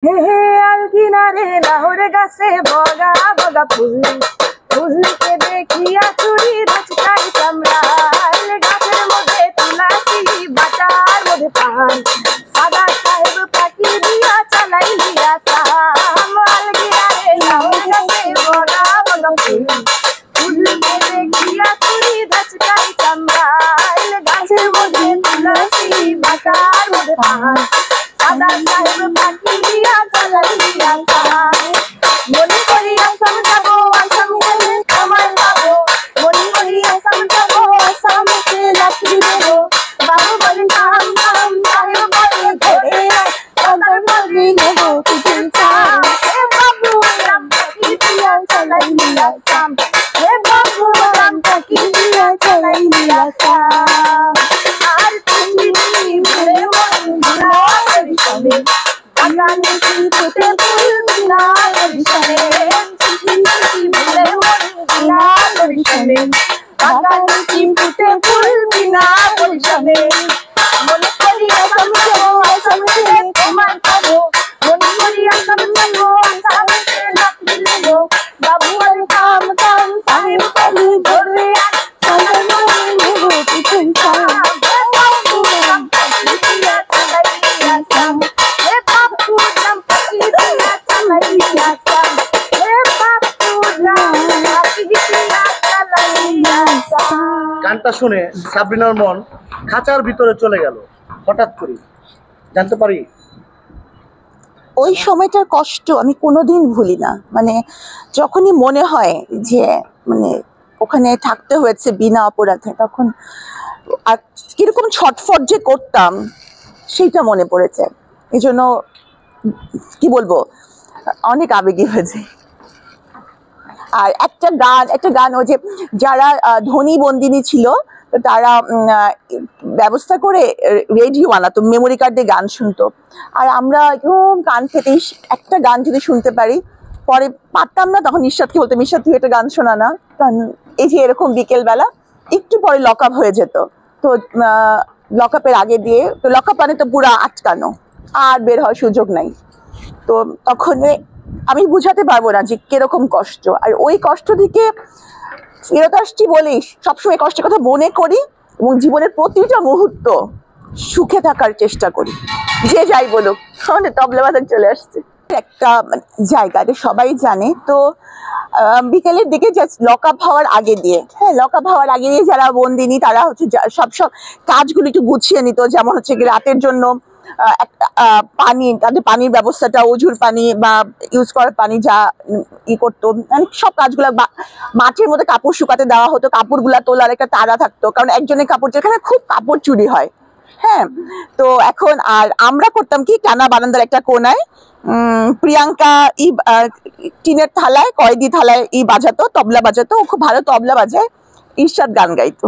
হে হে আলগিনারে লাহোরে গাছে বগা বগা ফুল ফুলকে দেখিয়া চুরি ধচকাই চামড়াল গাছের মধ্যে তুলাসি বাটার মধ্যে পান সাদা সাহেব পাখি দিয়া চালাই লিয়া সাম আলগিনারে লাহোরে গাছে বগা বগা ফুল ফুলকে দেখিয়া চুরি ধচকাই চামড়াল গাছের মধ্যে তুলাসি বাটার মধ্যে পান সাদা সাহেব পাখি দিয়া চালাই লিয়া সাম মনে করি আসাম যাবো আসাম গেলে আমার যাবো মনে করি আসাম যাবো আসামকে লাঠি দেবো বাবু বলে থাম থাম সাহেব বলে ঘরে তাদের মাঝে নেবো পিছন চাম হে বাবু রাম পাখি দিয়া চালাই লিয়া সাম হে বাবু রাম পাখি দিয়া চালাই লিয়া সাম আর পৃথিবী ঘুরে মন ঘুরা পরিশ্রমে আকানে ফুটে ফুল মিলা পরিশ্রমে পৃথিবী ঘুরে মন ঘুরা পরিশ্রমে আকানে ফুটে ফুল মিলা পরিশ্রমে মনে করি আসাম যাবো আসাম গেলে তোমার পাবো মনে করি আসাম যাবো আসাম গেলে লাঠি দেবো বাবু বলে থাম থাম সাহেব বলে ধরবে আর সামনে মাঝে নেবো পিছন চাম হে বাবু রাম পাখি দিয়া চালাই লিয়া সাম হে বাবু রাম পাখি দিয়া চালাই লিয়া সাম হে বাবু রাম পাখি দিয়া চালাই লিয়া সাম। গানটা শুনে সাবরিনার মন খাঁচার ভিতরে চলে গেল হঠাৎ করে। জানতে পারি ওই সময়টার কষ্ট আমি কোনোদিন ভুলি না। মানে যখনই মনে হয় যে মানে ওখানে থাকতে হয়েছে বিনা অপরাধে, তখন আর কিরকম ছটফট যে করতাম সেইটা মনে পড়েছে। এই জন্য কি বলবো, অনেক আবেগী হয়েছে। আর একটা গান ও যে যারা ধনী বন্দিনী ছিল তারা ব্যবস্থা করে রেডিও বানাতো, মেমোরি কার্ড দিয়ে গান শুনতো। আর আমরা একদম কান পেতে একটা গান যদি শুনতে পারি, পরে পারতাম না, তখন নিঃস্বাদকে বলতো নিঃস্বাদ তুই একটা গান শোনা না। এই যে এরকম বিকেলবেলা একটু পরে লক আপ হয়ে যেত, তো লক আপের আগে দিয়ে, তো লক আপ মানে তো পুরো আটকানো, আর বের হওয়ার সুযোগ নাই। তো তখন আমি বুঝাতে পারবো না যে কিরকম কষ্ট। আর ওই কষ্ট থেকে ফেরত আসছি বলেই সবসময় কষ্টের কথা মনে করি এবং জীবনের প্রতিটা মুহূর্ত সুখে থাকার চেষ্টা করি, যে যাই বলুক। আমাদের তবলা বাজার চলে আসছে একটা জায়গা, সবাই জানে। তো বিকেলের দিকে লক আপ হওয়ার আগে দিয়ে, হ্যাঁ লক আপ হওয়ার আগে দিয়ে যারা বন্দিনী তারা হচ্ছে সব কাজগুলো একটু গুছিয়ে নিত। যেমন হচ্ছে কি রাতের জন্য পানি, তাদের পানির ব্যবস্থাটা, অজুর পানি বা ইউজ করার পানি যা করতো, মানে সব কাজগুলা। মাঠের মধ্যে কাপড় শুকাতে দেওয়া হতো, কাপড়গুলা তোলার একটা তাড়া থাকতো, কারণ একজনের কাপড়, যেখানে খুব কাপড় চুরি হয়। হ্যাঁ, তো এখন আর আমরা করতাম কি, টানা বারান্দার একটা কোনায় প্রিয়াঙ্কা টিনের থালায়, কয়েদি থালায় বাজাতো, তবলা বাজাতো। ও খুব ভালো তবলা বাজায়, ইরশাদ গান গাইতো।